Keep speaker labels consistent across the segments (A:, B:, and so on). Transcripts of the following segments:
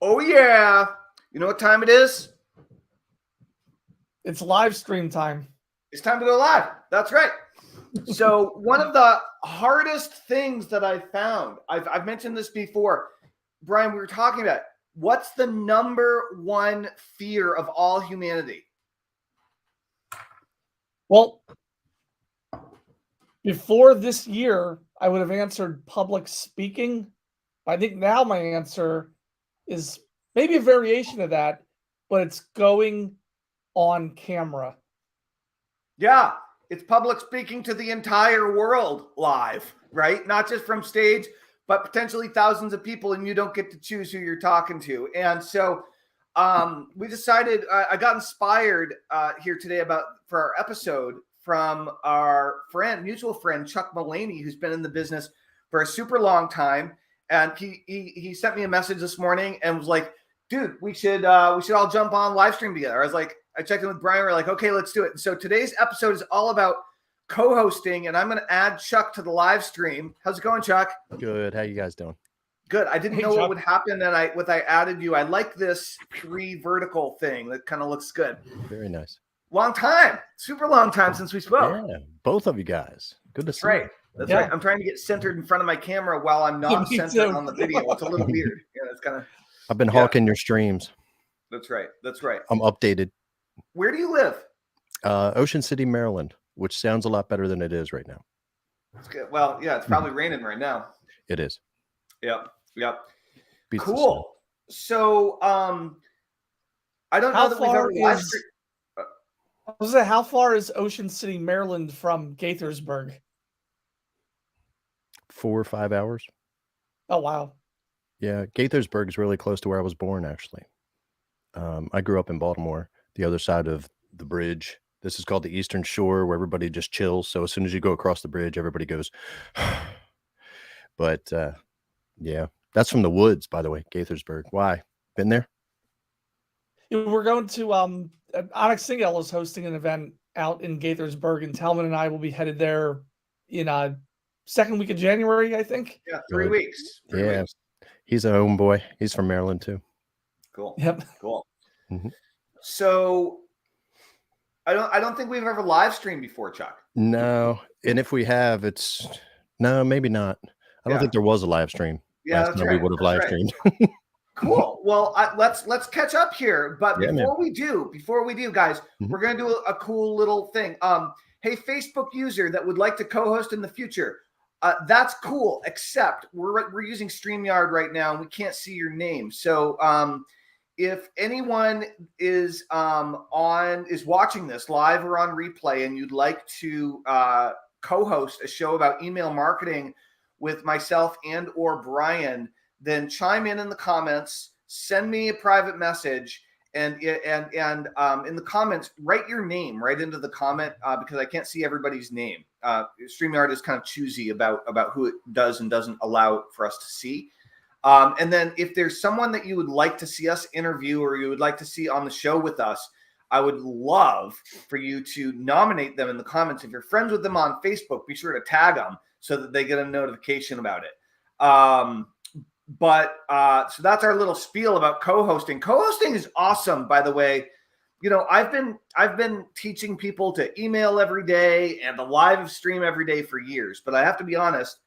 A: Oh, yeah. You know what time it is?
B: It's live stream time.
A: It's time to go live. That's right. So one of the hardest things that I found, I've mentioned this before, Brian, we were talking about, what's the number one fear of all humanity?
B: Well, before this year, I would have answered public speaking. I think now my answer is maybe a variation of that, but it's going on camera.
A: Yeah, it's public speaking to the entire world live, right? Not just from stage, but potentially thousands of people, and you don't get to choose who you're talking to. And so we decided, I got inspired here today for our episode from our mutual friend, Chuck Mullaney, who's been in the business for a super long time. And he sent me a message this morning and was like, dude, we should all jump on live stream together. I was like, I checked in with Brian. We're like, okay, let's do it. And so today's episode is all about co-hosting, and I'm going to add Chuck to the live stream. How's it going, Chuck?
C: Good. How you guys doing?
A: Good. I didn't know
B: Chuck.
A: what would happen, and I added you. I like this 3 vertical thing. That kind of looks good.
C: Very nice.
A: Long time, super long time since we spoke.
C: Yeah, both of you guys. Good to see.
A: Right. That's right. I'm trying to get centered in front of my camera while I'm not centered on the video. It's a little weird. Yeah, it's kind of.
C: I've been hawking your streams.
A: That's right. That's right.
C: I'm updated.
A: Where do you live?
C: Ocean City, Maryland, which sounds a lot better than it is right now.
A: That's good. Well, yeah, it's probably raining right now.
C: It is.
A: Yep.
C: Beats
A: Cool. So, I don't know that we've ever live streamed.
B: How far is Ocean City, Maryland from Gaithersburg?
C: 4 or 5 hours.
B: Oh, wow.
C: Yeah, Gaithersburg is really close to where I was born, actually. I grew up in Baltimore, the other side of the bridge. This is called the Eastern Shore, where everybody just chills. So as soon as you go across the bridge, everybody goes. But yeah, that's from the woods, by the way, Gaithersburg. Why? Been there?
B: We're going to Onyx Singel is hosting an event out in Gaithersburg, and Talman and I will be headed there in second week of January, I think.
A: Yeah, 3 weeks. 3
C: Yeah,
A: weeks.
C: He's a homeboy. He's from Maryland too.
A: Cool.
B: Yep.
A: Cool.
C: Mm-hmm.
A: So I don't think we've ever live streamed before, Chuck.
C: No, and if we have, maybe not. I don't think there was a live stream.
A: Yeah,
C: last time we would have live streamed.
A: Cool. Well, let's catch up here. But before we do, guys, we're gonna do a cool little thing. Hey, Facebook user that would like to co-host in the future, that's cool. Except we're using StreamYard right now, and we can't see your name. So if anyone is watching this live or on replay, and you'd like to co-host a show about email marketing with myself and or Brian, then chime in the comments, send me a private message, and in the comments, write your name right into the comment because I can't see everybody's name. StreamYard is kind of choosy about who it does and doesn't allow for us to see. And then if there's someone that you would like to see us interview or you would like to see on the show with us, I would love for you to nominate them in the comments. If you're friends with them on Facebook, be sure to tag them so that they get a notification about it. So that's our little spiel about co-hosting. Co-hosting is awesome, by the way. You know, I've been teaching people to email every day and to live stream every day for years, but I have to be honest,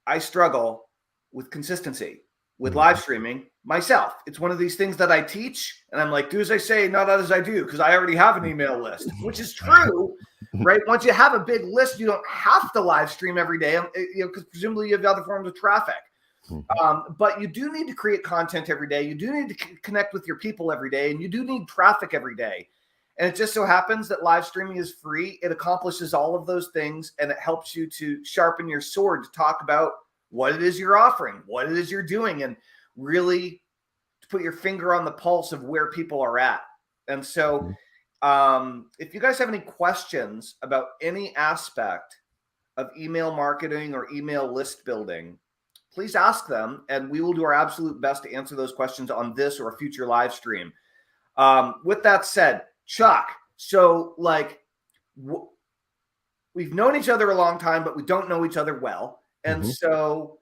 A: I struggle with consistency with live streaming myself. It's one of these things that I teach, and I'm like, do as I say, not as I do, because I already have an email list, which is true, right? Once you have a big list, you don't have to live stream every day, because presumably you have other forms of traffic. But you do need to create content every day. You do need to connect with your people every day, and you do need traffic every day. And it just so happens that live streaming is free. It accomplishes all of those things, and it helps you to sharpen your sword to talk about what it is you're offering, what it is you're doing, and really to put your finger on the pulse of where people are at. And so if you guys have any questions about any aspect of email marketing or email list building, please ask them, and we will do our absolute best to answer those questions on this or a future live stream. With that said, Chuck, so we've known each other a long time, but we don't know each other well. And so,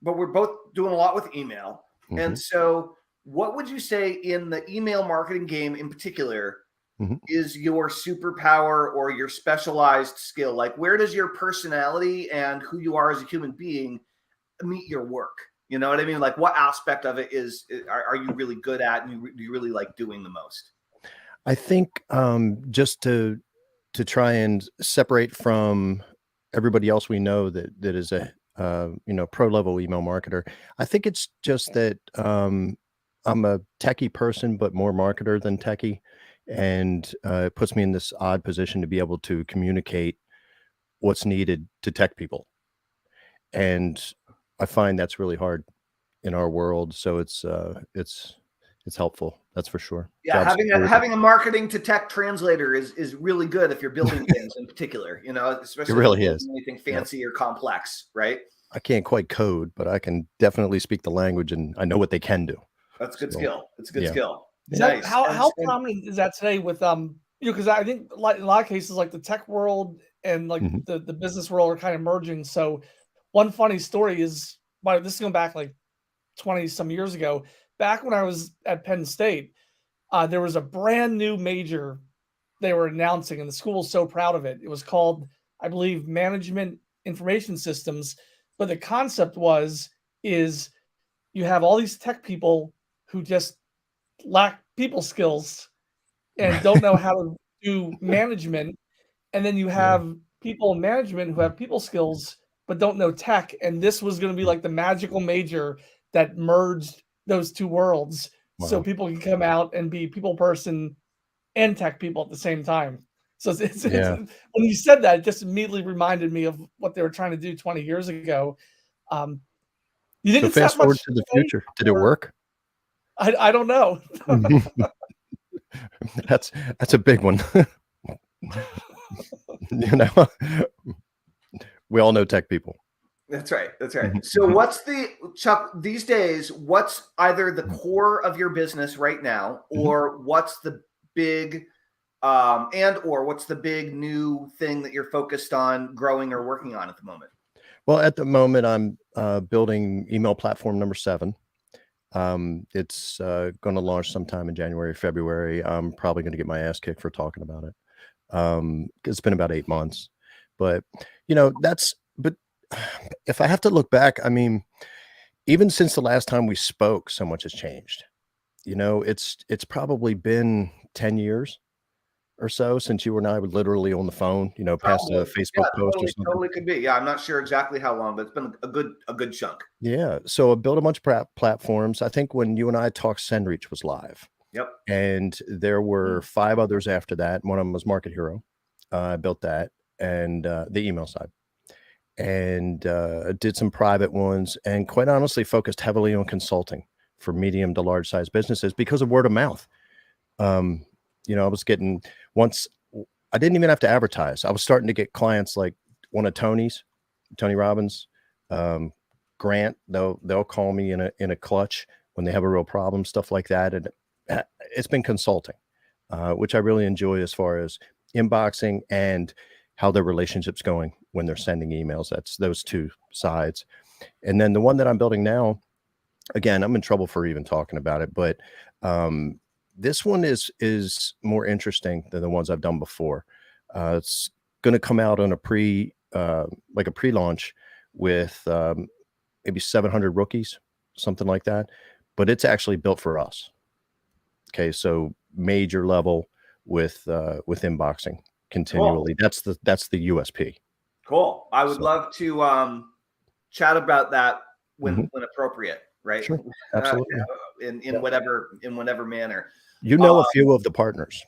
A: but we're both doing a lot with email. And so what would you say in the email marketing game in particular is your superpower or your specialized skill? Like, where does your personality and who you are as a human being meet your work? You know what I mean? Like, what aspect of it are you really good at, and do you really like doing the most?
C: I think just to try and separate from everybody else we know that is a pro level email marketer. I think it's just that I'm a techie person, but more marketer than techie, and it puts me in this odd position to be able to communicate what's needed to tech people, and I find that's really hard in our world. So it's helpful, that's for sure.
A: Yeah,
C: Job security.
A: having a marketing to tech translator is really good if you're building things in particular,
C: It
A: especially if
C: really
A: you're
C: is.
A: building anything
C: Yep.
A: fancy or complex, right?
C: I can't quite code, but I can definitely speak the language, and I know what they can do.
A: That's a good
C: So,
A: skill. It's a good
C: yeah.
A: skill.
B: Is that
A: Nice.
B: how prominent is that today with because I think like in a lot of cases like the tech world and like
C: Mhm.
B: the business world are kind of merging. So one funny story is this is going back like 20 some years ago, back when I was at Penn State, there was a brand new major they were announcing, and the school was so proud of it. It was called, I believe, Management Information Systems. But the concept is you have all these tech people who just lack people skills and don't know how to do management. And then you have people in management who have people skills but don't know tech. And this was going to be like the magical major that merged those two worlds, so
C: Wow.
B: people can come out and be people person and tech people at the same time. So it's
C: Yeah.
B: when you said that, it just immediately reminded me of what they were trying to do 20 years ago. You think
C: So
B: it's that
C: fast forward
B: much
C: to the
B: today,
C: future. Did it
B: or
C: work?
B: I don't know.
C: That's a big one. You know, we all know tech people.
A: That's right. That's right.
C: Mhm,
A: So
C: mhm.
A: Chuck, these days, what's either the core of your business right now, or what's the big what's the big new thing that you're focused on growing or working on at the moment?
C: Well, at the moment, I'm building email platform number 7. It's going to launch sometime in January, February. I'm probably going to get my ass kicked for talking about it. 'Cause it's been about 8 months, but but if I have to look back, I mean, even since the last time we spoke, so much has changed. It's probably been 10 years or so since you and I were literally on the phone, past a
A: Probably. Yeah,
C: Facebook post or something.
A: totally could be. Yeah, I'm not sure exactly how long, but it's been a good chunk.
C: Yeah, so I built a bunch of platforms. I think when you and I talked, SendReach was live,
A: Yep.
C: and there were 5 others after that. One of them was Market Hero. I built that, and the email side, and did some private ones, and quite honestly focused heavily on consulting for medium to large size businesses because of word of mouth. Um, I was getting once I didn't even have to advertise. I was starting to get clients like one of Tony Robbins, um, Grant. They'll call me in a clutch when they have a real problem, stuff like that. And it's been consulting, which I really enjoy as far as inboxing and how their relationship's going when they're sending emails. That's those two sides. And then the one that I'm building now, again, I'm in trouble for even talking about it, but this one is more interesting than the ones I've done before. It's going to come out on a like a pre-launch with maybe 700 rookies, something like that. But it's actually built for us. Okay, so major level with inboxing continually.
A: Cool.
C: That's the USP.
A: Cool. I would
C: So,
A: love to chat about that
C: mhm,
A: when appropriate, right?
C: sure, absolutely.
A: In
C: Yeah.
A: whatever manner.
C: You
A: Uh,
C: know a few of the partners.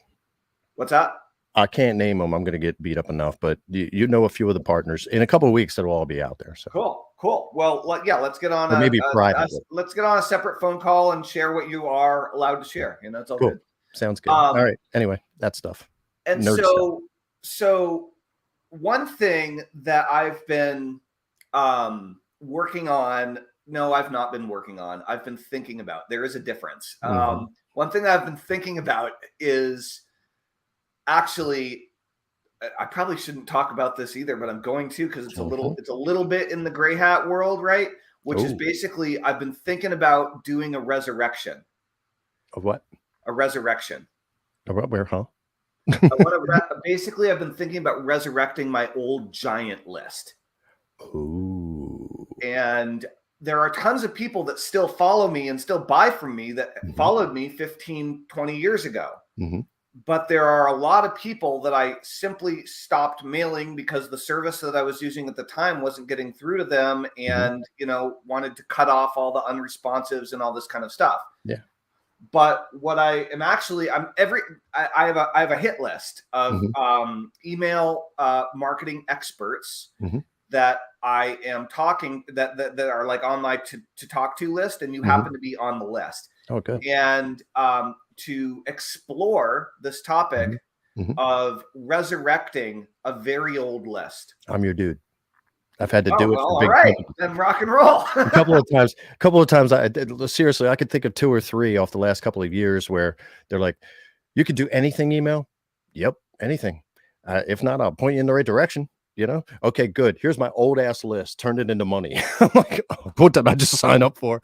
A: what's that?
C: I can't name them. I'm going to get beat up enough, but you know a few of the partners. In a couple of weeks, it'll all be out there. So,
A: Cool. Well, let's get on
C: or maybe privately.
A: let's get on a separate phone call and share what you are allowed to share. It's all
C: Cool.
A: good.
C: Sounds good. All
A: Um,
C: right. Anyway, that stuff.
A: and
C: Nerd stuff.
A: so one thing that I've been working on. No, I've not been working on. I've been thinking about. There is a difference. One thing that I've been thinking about is actually, I probably shouldn't talk about this either, but I'm going to because it's a little bit in the gray hat world, right? which is basically I've been thinking about doing a resurrection.
C: Of what?
A: A resurrection.
C: Where, huh?
A: Basically, I've been thinking about resurrecting my old giant list.
C: Ooh.
A: And there are tons of people that still follow me and still buy from me that followed me 15, 20 years ago. But there are a lot of people that I simply stopped mailing because the service that I was using at the time wasn't getting through to them, and wanted to cut off all the unresponsives and all this kind of stuff.
C: Yeah.
A: But what I am actually, I have a hit list of email marketing experts that I am talking that are like on my to talk to list, and you happen to be on the list.
C: Oh, good.
A: And to explore this topic of resurrecting a very old list.
C: I'm your dude. I've had to do it.
A: All right, then rock and roll.
C: a couple of times. Seriously, I could think of 2 or 3 off the last couple of years where they're like, "You could do anything email." Yep, anything. If not, I'll point you in the right direction. Okay, good. Here's my old ass list. Turned it into money. I'm like, what did I just sign up for?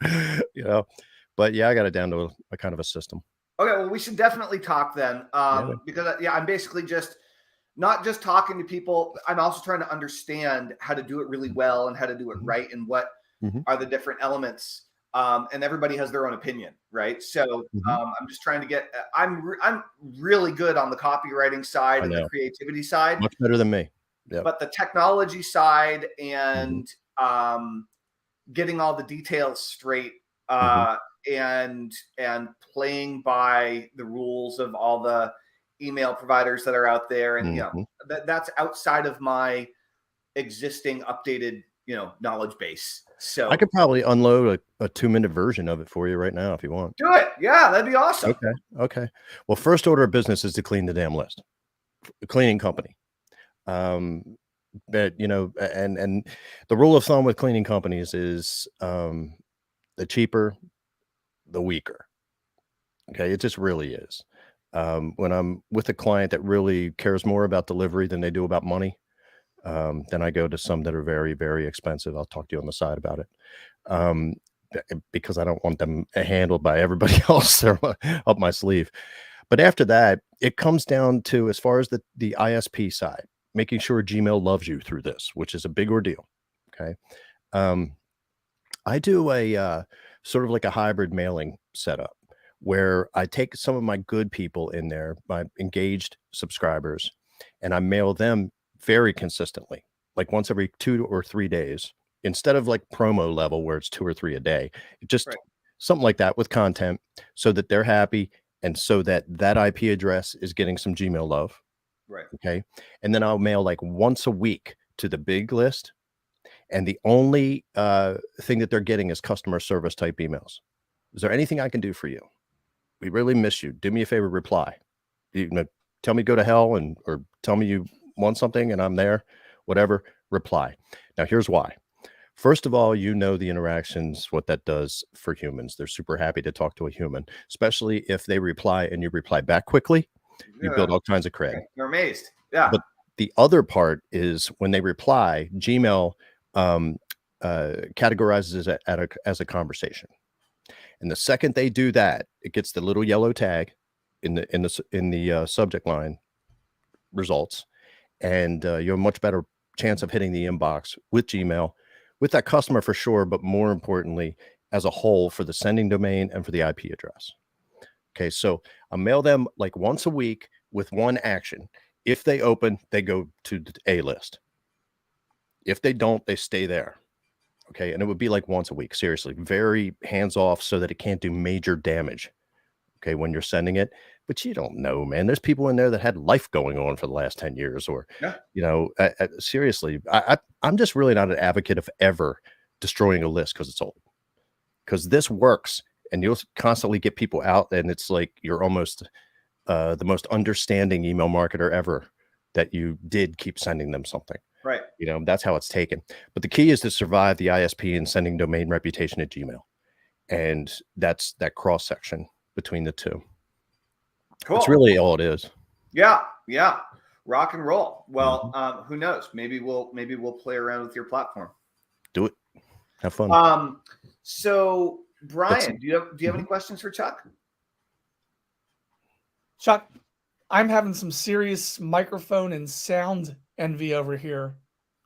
C: But yeah, I got it down to a kind of a system.
A: Okay, well, we should definitely talk then, because I'm basically not just talking to people. I'm also trying to understand how to do it really well and how to do it right, and what are the different elements. And everybody has their own opinion, right? So I'm just trying to get. I'm really good on the copywriting side and the creativity side,
C: much better than me. Yep.
A: But the technology side and getting all the details straight. And playing by the rules of all the email providers that are out there, and that's outside of my existing updated knowledge base. So
C: I could probably unload a 2-minute version of it for you right now if you want.
A: Do it. Yeah, that'd be awesome.
C: Okay. Well, first order of business is to clean the damn list. A cleaning company. But and the rule of thumb with cleaning companies is the cheaper, the weaker. Okay, it just really is. When I'm with a client that really cares more about delivery than they do about money, then I go to some that are very, very expensive. I'll talk to you on the side about it, because I don't want them handled by everybody else. They're up my sleeve. But after that, it comes down to, as far as the ISP side, making sure Gmail loves you through this, which is a big ordeal. Okay. I do a sort of like a hybrid mailing setup where I take some of my good people in there, my engaged subscribers, and I mail them very consistently, like once every 2 or 3 days, instead of like promo level where it's 2 or 3 a day, just something like that with content, so that they're happy and so that IP address is getting some Gmail love.
A: Right.
C: Okay. And then I'll mail like once a week to the big list. And the only thing that they're getting is customer service type emails. Is there anything I can do for you? We really miss you. Do me a favor, reply. Tell me go to hell, or tell me you want something and I'm there, whatever, reply. Now, here's why. First of all, the interactions, what that does for humans. They're super happy to talk to a human, especially if they reply and you reply back quickly. You build all kinds of cred.
A: You're amazed. Yeah.
C: But the other part is when they reply, Gmail categorizes it as a conversation. And the second they do that, it gets the little yellow tag in the subject line results, and you have a much better chance of hitting the inbox with Gmail, with that customer for sure, but more importantly, as a whole, for the sending domain and for the IP address. Okay, so I mail them like once a week with one action. If they open, they go to the A list. If they don't, they stay there. Okay, and it would be like once a week, seriously, very hands off, so that it can't do major damage. Okay, when you're sending it, but you don't know, man. There's people in there that had life going on for the last 10 years, or seriously, I'm just really not an advocate of ever destroying a list because it's old. Because this works, and you'll constantly get people out, and it's like you're almost the most understanding email marketer ever, that you did keep sending them something.
A: Right.
C: That's how it's taken. But the key is to survive the ISP and sending domain reputation at Gmail. And that's that cross section between the two.
A: Cool.
C: That's really all it is.
A: Yeah. Rock and roll. Well, who knows? Maybe we'll play around with your platform.
C: Do it. Have fun.
A: So Brian, do you have any questions for Chuck?
B: Chuck, I'm having some serious microphone and sound envy over here.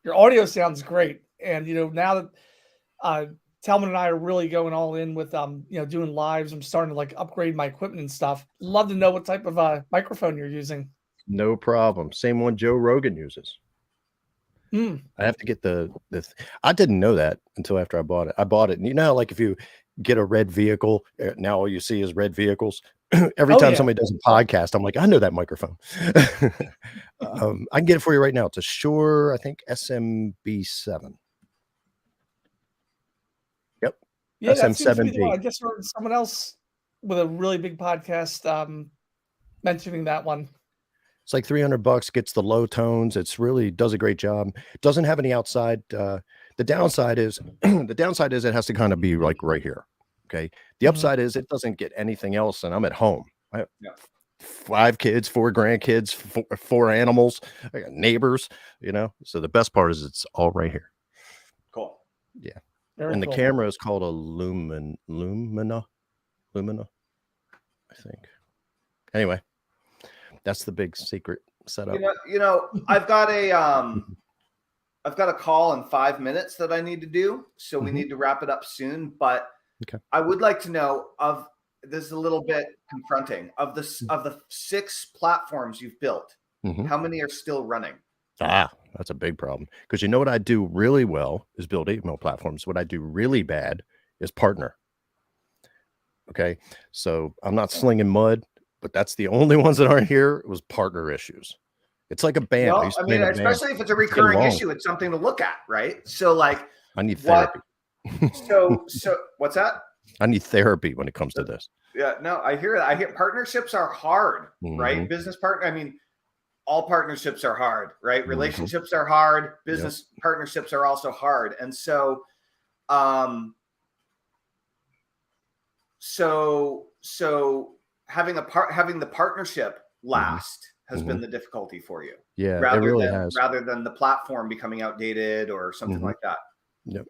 B: Your audio sounds great, and now that Talman and I are really going all in with doing lives, I'm starting to like upgrade my equipment and stuff. Love to know what type of microphone you're using.
C: No problem. Same one Joe Rogan uses. I have to get I didn't know that until after I bought it. I bought it, and like if you get a red vehicle, now all you see is red vehicles. Every time somebody does a podcast, I'm like, I know that microphone. I can get it for you right now. It's a Shure, I think SMB7. Yep.
B: Yeah,
C: SM7B.
B: I just heard someone else with a really big podcast mentioning that one.
C: It's like $300, gets the low tones. It's really does a great job. Doesn't have any outside. The downside is it has to kind of be like right here. Okay. The upside is it doesn't get anything else, and I'm at home. I have 5 kids, 4 grandkids, 4 animals. I got neighbors. So the best part is it's all right here.
A: Cool.
C: Yeah.
B: Very
C: and
B: cool.
C: The camera is called a Lumina, I think. Anyway, that's the big secret setup.
A: I've got a call in 5 minutes that I need to do, so we need to wrap it up soon. But I would like to know this is a little bit confronting of the 6 platforms you've built. How many are still running?
C: That's a big problem, because what I do really well is build email platforms. What I do really bad is partner. Okay, so I'm not slinging mud, but that's the only ones that aren't here. It was partner issues. It's like a band.
A: Well, especially if it's a recurring issue, it's something to look at, right? So like,
C: I need therapy.
A: So what's that?
C: I need therapy when it comes to this.
A: Yeah, no, I hear that. I hear partnerships are hard, right? Business partner. All partnerships are hard, right? Relationships are hard. Business partnerships are also hard. And so, having the partnership last has been the difficulty for you.
C: Yeah, it really has.
A: Rather than the platform becoming outdated or something like that.
C: Yep.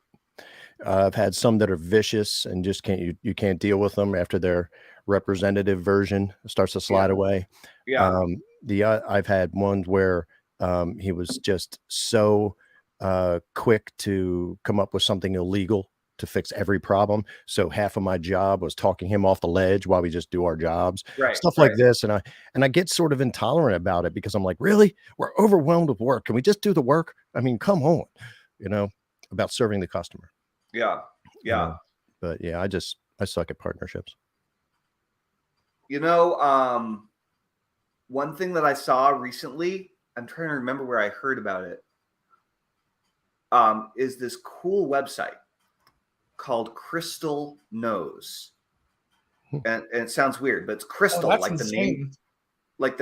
C: I've had some that are vicious and just you can't deal with them after their representative version starts to slide away.
A: Yeah.
C: I've had ones where he was just so quick to come up with something illegal to fix every problem. So half of my job was talking him off the ledge while we just do our jobs, stuff like this. And I get sort of intolerant about it, because I'm like, really, we're overwhelmed with work. Can we just do the work? I mean, come on, about serving the customer.
A: Yeah. Yeah.
C: But yeah, I suck at partnerships.
A: One thing that I saw recently, I'm trying to remember where I heard about it, is this cool website called Crystal Knows. And it sounds weird, but it's Crystal, like the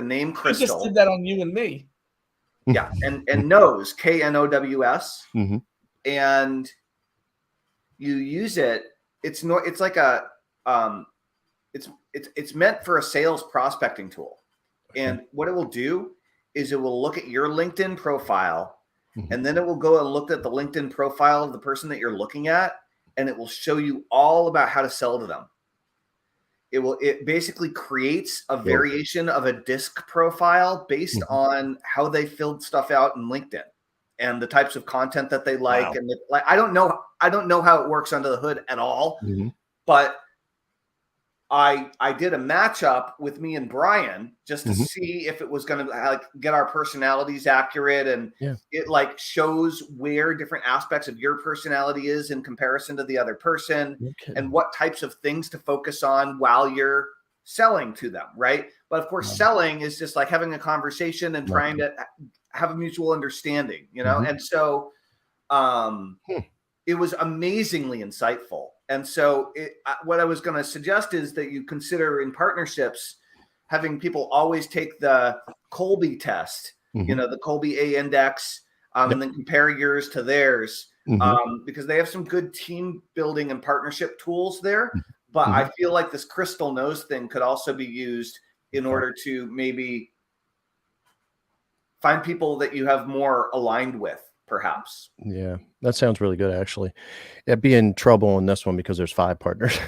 A: name Crystal.
B: I just did that on you and me.
A: Yeah, and Knows, KNOWS. And you use it. It's like a it's meant for a sales prospecting tool. And what it will do is it will look at your LinkedIn profile, and then it will go and look at the LinkedIn profile of the person that you're looking at, and it will show you all about how to sell to them. It basically creates a variation of a disc profile based on how they filled stuff out in LinkedIn and the types of content that they like. Wow. And I don't know how it works under the hood at all, but I did a matchup with me and Brian just to see if it was going to get our personalities accurate, and it shows where different aspects of your personality is in comparison to the other person, and what types of things to focus on while you're selling to them, right? But of course, selling is just like having a conversation and trying to have a mutual understanding, and so it was amazingly insightful. And so what I was going to suggest is that you consider in partnerships having people always take the Colby test, the Colby A index, and then compare yours to theirs, because they have some good team building and partnership tools there. But I feel like this Crystal Knows thing could also be used in order to maybe find people that you have more aligned with. perhaps.
C: Yeah, that sounds really good, actually. It'd be in trouble in this one because there's 5 partners.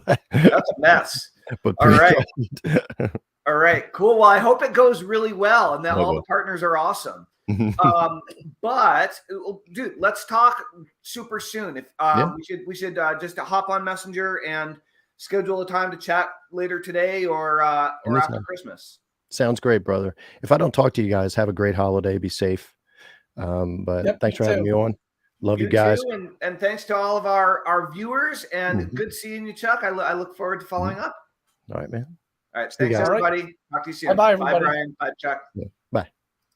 C: but,
A: That's a mess.
C: but
A: All right.
C: good.
A: All right, cool. Well, I hope it goes really well and that
C: I
A: all
C: will.
A: the partners are awesome. But dude, let's talk super soon. If
C: Yeah.
A: we should just hop on Messenger and schedule a time to chat later today or after
C: Anytime.
A: Christmas.
C: Sounds great, brother. If I don't talk to you guys, have a great holiday. Be safe. But
B: Yep,
C: thanks
B: you
C: for having
B: too.
C: me on. Love you
A: You
C: guys.
A: too, and thanks to all of our viewers. And
C: Mhm.
A: good seeing you, Chuck. I look forward to following up.
C: All right, man.
A: All right,
C: See you
A: thanks
C: guys.
A: everybody. Talk to you soon.
B: Bye-bye,
A: Bye,
B: everybody.
A: Brian. Bye, Chuck.
C: Yeah.